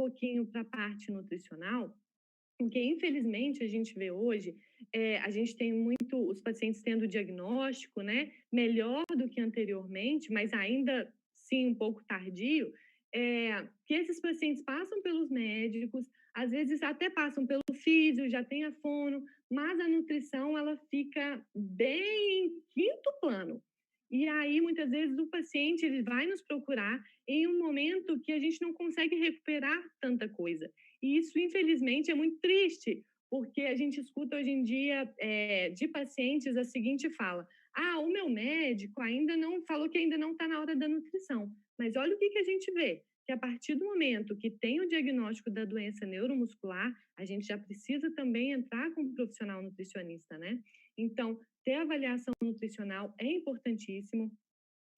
pouquinho para a parte nutricional, porque infelizmente a gente vê hoje, a gente tem muito os pacientes tendo diagnóstico, né, melhor do que anteriormente, mas ainda sim um pouco tardio, que esses pacientes passam pelos médicos, às vezes até passam pelo físio, já tem a fono, mas a nutrição ela fica bem em quinto plano. E aí, muitas vezes, o paciente ele vai nos procurar em um momento que a gente não consegue recuperar tanta coisa. E isso, infelizmente, é muito triste, porque a gente escuta hoje em dia de pacientes a seguinte fala: ah, o meu médico ainda não falou que ainda não está na hora da nutrição. Mas olha o que a gente vê, que a partir do momento que tem o diagnóstico da doença neuromuscular, a gente já precisa também entrar com um profissional nutricionista, né? Então, ter avaliação nutricional é importantíssimo,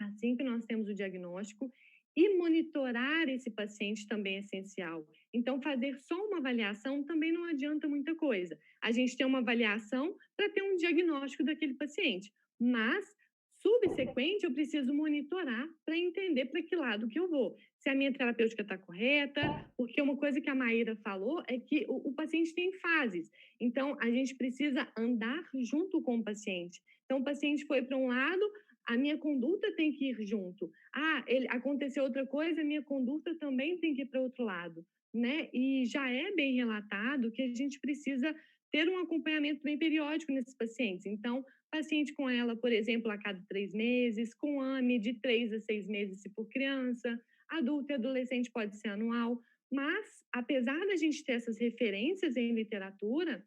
assim que nós temos o diagnóstico, e monitorar esse paciente também é essencial. Então, fazer só uma avaliação também não adianta muita coisa. A gente tem uma avaliação para ter um diagnóstico daquele paciente, mas subsequente eu preciso monitorar para entender para que lado que eu vou. Se a minha terapêutica está correta, porque uma coisa que a Maíra falou é que o paciente tem fases. Então, a gente precisa andar junto com o paciente. Então, o paciente foi para um lado, a minha conduta tem que ir junto. Ah, aconteceu outra coisa, a minha conduta também tem que ir para outro lado, né? E já é bem relatado que a gente precisa ter um acompanhamento bem periódico nesses pacientes. Então, paciente com ela, por exemplo, a cada 3 meses, com AME de 3 a 6 meses, se for criança, adulto e adolescente pode ser anual. Mas, apesar da gente ter essas referências em literatura,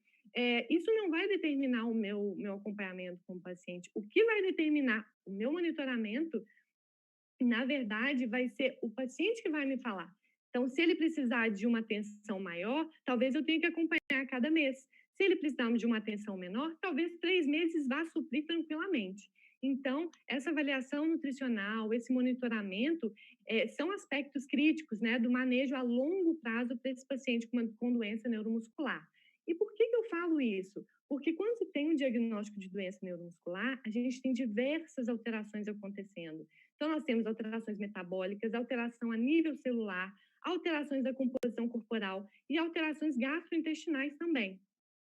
isso não vai determinar o meu acompanhamento com o paciente. O que vai determinar o meu monitoramento, na verdade, vai ser o paciente que vai me falar. Então, se ele precisar de uma atenção maior, talvez eu tenha que acompanhar a cada mês. Se ele precisar de uma atenção menor, talvez 3 meses vá suprir tranquilamente. Então, essa avaliação nutricional, esse monitoramento, são aspectos críticos, né, do manejo a longo prazo para esse paciente com doença neuromuscular. E por que eu falo isso? Porque quando se tem um diagnóstico de doença neuromuscular, a gente tem diversas alterações acontecendo. Então, nós temos alterações metabólicas, alteração a nível celular, alterações da composição corporal e alterações gastrointestinais também.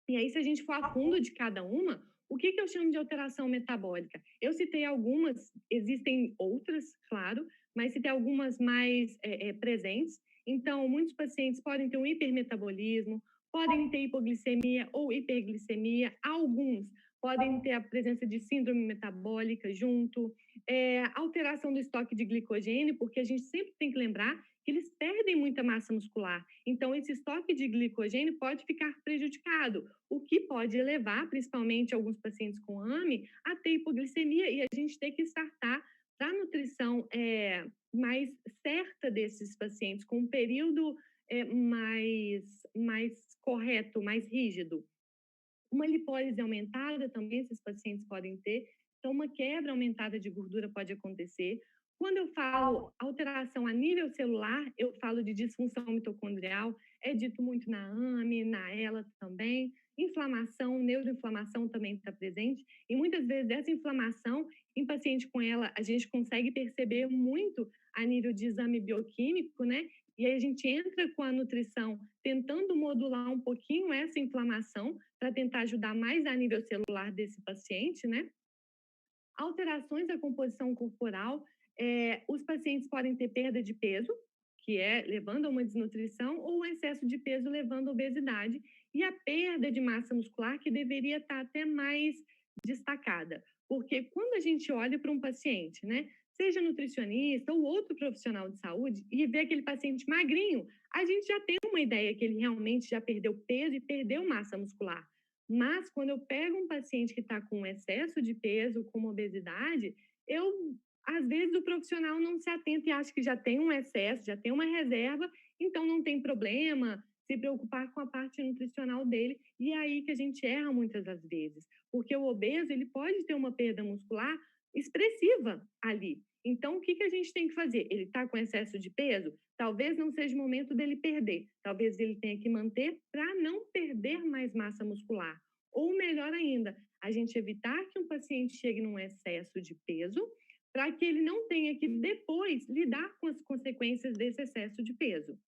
E aí, se a gente for a fundo de cada uma, o que eu chamo de alteração metabólica? Eu citei algumas, existem outras, claro, mas citei algumas mais presentes. Então, muitos pacientes podem ter um hipermetabolismo, podem ter hipoglicemia ou hiperglicemia, alguns podem ter a presença de síndrome metabólica junto, alteração do estoque de glicogênio, porque a gente sempre tem que lembrar que eles perdem muita massa muscular. Então, esse estoque de glicogênio pode ficar prejudicado, o que pode levar, principalmente alguns pacientes com AME, a ter hipoglicemia e a gente ter que startar para a nutrição mais certa desses pacientes, com um período mais correto, mais rígido. Uma lipólise aumentada também esses pacientes podem ter, então uma quebra aumentada de gordura pode acontecer. Quando eu falo alteração a nível celular, eu falo de disfunção mitocondrial, é dito muito na AME, na ELA também. Inflamação, neuroinflamação também está presente. E muitas vezes essa inflamação, em paciente com ela, a gente consegue perceber muito a nível de exame bioquímico, né? E aí a gente entra com a nutrição tentando modular um pouquinho essa inflamação para tentar ajudar mais a nível celular desse paciente, né? Alterações da composição corporal, os pacientes podem ter perda de peso, que é levando a uma desnutrição, ou um excesso de peso levando a obesidade, e a perda de massa muscular, que deveria estar até mais destacada. Porque quando a gente olha para um paciente, né, seja nutricionista ou outro profissional de saúde, e vê aquele paciente magrinho, a gente já tem uma ideia que ele realmente já perdeu peso e perdeu massa muscular. Mas quando eu pego um paciente que está com excesso de peso, com obesidade, às vezes o profissional não se atenta e acha que já tem um excesso, já tem uma reserva, então não tem problema se preocupar com a parte nutricional dele, e é aí que a gente erra muitas das vezes, porque o obeso ele pode ter uma perda muscular expressiva ali. Então, o que a gente tem que fazer? Ele está com excesso de peso? Talvez não seja o momento dele perder. Talvez ele tenha que manter para não perder mais massa muscular. Ou melhor ainda, a gente evitar que um paciente chegue num excesso de peso para que ele não tenha que depois lidar com as consequências desse excesso de peso.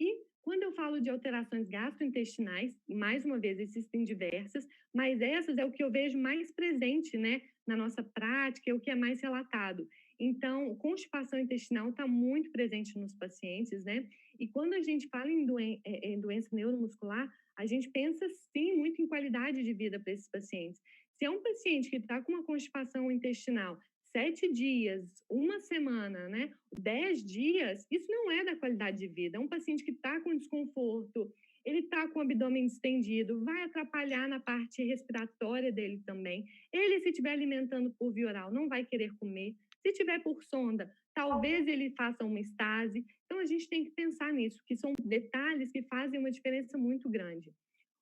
E quando eu falo de alterações gastrointestinais, mais uma vez, existem diversas, mas essas é o que eu vejo mais presente, né, na nossa prática, é o que é mais relatado. Então, constipação intestinal está muito presente nos pacientes, né? E quando a gente fala em doença neuromuscular, a gente pensa sim muito em qualidade de vida para esses pacientes. Se é um paciente que está com uma constipação intestinal 7 dias, uma semana, né? 10 dias, isso não é da qualidade de vida. É um paciente que está com desconforto, ele está com o abdômen distendido, vai atrapalhar na parte respiratória dele também. Ele, se estiver alimentando por via oral, não vai querer comer. Se tiver por sonda, talvez ele faça uma estase. Então, a gente tem que pensar nisso, que são detalhes que fazem uma diferença muito grande.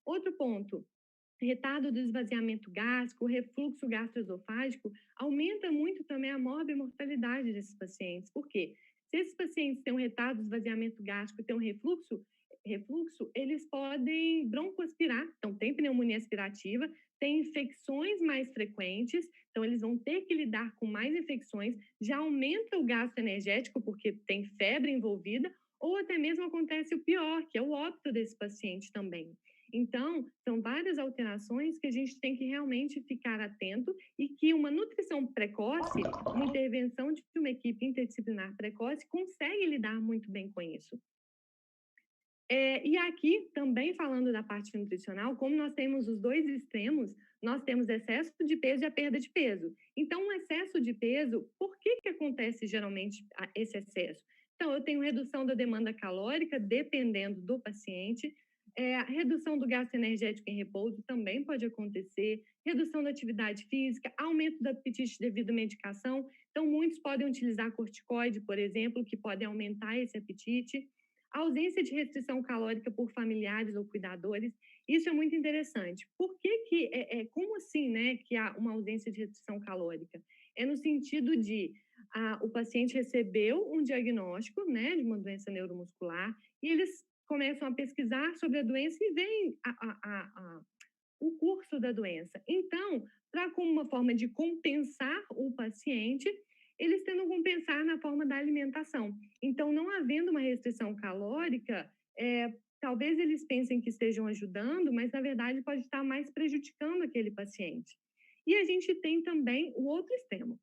Outro ponto, retardo do esvaziamento gástrico, refluxo gastroesofágico, aumenta muito também a morbimortalidade desses pacientes. Por quê? Se esses pacientes têm um retardo do esvaziamento gástrico e têm um refluxo, eles podem broncoaspirar, então tem pneumonia aspirativa, tem infecções mais frequentes, então eles vão ter que lidar com mais infecções, já aumenta o gasto energético, porque tem febre envolvida, ou até mesmo acontece o pior, que é o óbito desse paciente também. Então, são várias alterações que a gente tem que realmente ficar atento e que uma nutrição precoce, uma intervenção de uma equipe interdisciplinar precoce consegue lidar muito bem com isso. E aqui, também falando da parte nutricional, como nós temos os dois extremos, nós temos excesso de peso e a perda de peso. Então, o excesso de peso, por que, que acontece geralmente esse excesso? Então, eu tenho redução da demanda calórica, dependendo do paciente, a redução do gasto energético em repouso também pode acontecer, redução da atividade física, aumento do apetite devido à medicação. Então, muitos podem utilizar corticoide, por exemplo, que podem aumentar esse apetite. A ausência de restrição calórica por familiares ou cuidadores, isso é muito interessante. Por que que, como assim, né, que há uma ausência de restrição calórica? É no sentido de o paciente recebeu um diagnóstico, né, de uma doença neuromuscular, e eles começam a pesquisar sobre a doença e veem o curso da doença. Então, para como uma forma de compensar o paciente, eles tentam compensar na forma da alimentação. Então, não havendo uma restrição calórica, talvez eles pensem que estejam ajudando, mas na verdade pode estar mais prejudicando aquele paciente. E a gente tem também o outro extremo,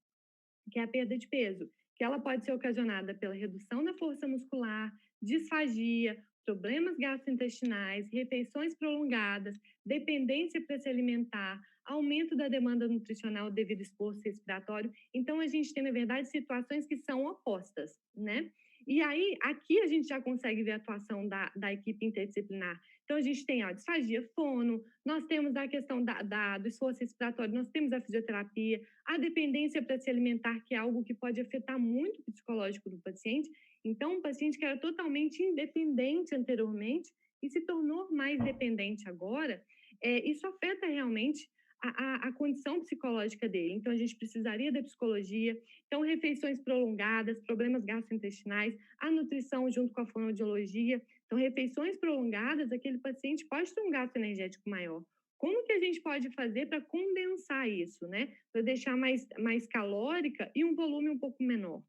que é a perda de peso, que ela pode ser ocasionada pela redução da força muscular, disfagia, problemas gastrointestinais, refeições prolongadas, dependência para se alimentar, aumento da demanda nutricional devido ao esforço respiratório. Então, a gente tem, na verdade, situações que são opostas, né? E aí, aqui a gente já consegue ver a atuação da equipe interdisciplinar. Então, a gente tem a disfagia fono, nós temos a questão do esforço respiratório, nós temos a fisioterapia, a dependência para se alimentar, que é algo que pode afetar muito o psicológico do paciente. Então, um paciente que era totalmente independente anteriormente e se tornou mais dependente agora, isso afeta realmente a condição psicológica dele. Então, a gente precisaria da psicologia. Então, refeições prolongadas, problemas gastrointestinais, a nutrição junto com a fonoaudiologia. Então, refeições prolongadas, aquele paciente pode ter um gasto energético maior. Como que a gente pode fazer para condensar isso, né? Para deixar mais calórica e um volume um pouco menor?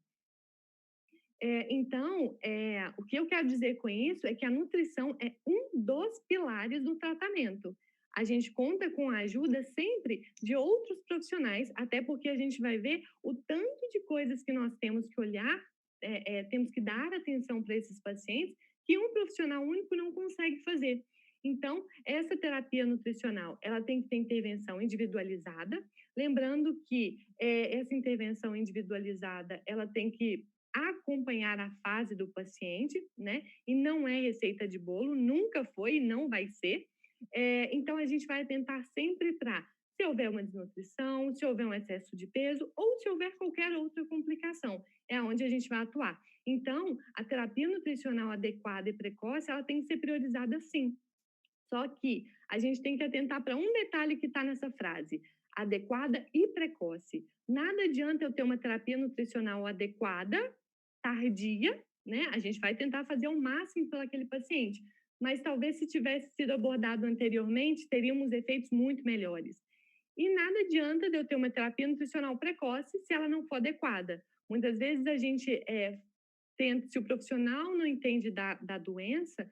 Então, o que eu quero dizer com isso é que a nutrição é um dos pilares do tratamento. A gente conta com a ajuda sempre de outros profissionais, até porque a gente vai ver o tanto de coisas que nós temos que olhar, temos que dar atenção para esses pacientes, que um profissional único não consegue fazer. Então, essa terapia nutricional, ela tem que ter intervenção individualizada, lembrando que essa intervenção individualizada, ela tem que acompanhar a fase do paciente, né? E não é receita de bolo, nunca foi e não vai ser. Então, a gente vai tentar sempre para, se houver uma desnutrição, se houver um excesso de peso ou se houver qualquer outra complicação, é onde a gente vai atuar. Então, a terapia nutricional adequada e precoce, ela tem que ser priorizada sim. Só que a gente tem que atentar para um detalhe que está nessa frase: adequada e precoce. Nada adianta eu ter uma terapia nutricional adequada, tardia, né? A gente vai tentar fazer o máximo pelo aquele paciente, mas talvez se tivesse sido abordado anteriormente, teríamos efeitos muito melhores. E nada adianta de eu ter uma terapia nutricional precoce se ela não for adequada. Muitas vezes a gente se o profissional não entende da doença,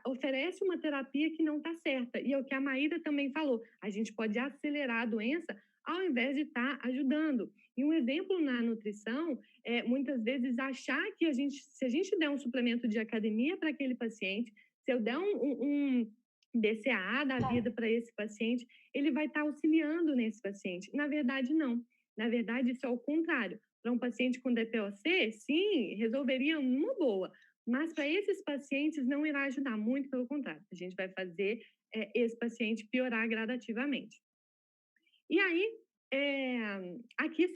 oferece uma terapia que não está certa. E é o que a Maíra também falou, a gente pode acelerar a doença ao invés de estar ajudando. E um exemplo na nutrição é, muitas vezes, achar que se a gente der um suplemento de academia para aquele paciente, se eu der um BCAA da vida para esse paciente, ele vai estar auxiliando nesse paciente. Na verdade, não. Na verdade, isso é o contrário. Para um paciente com DPOC, sim, resolveria uma boa, mas para esses pacientes não irá ajudar, muito pelo contrário. A gente vai fazer esse paciente piorar gradativamente. E aí, aqui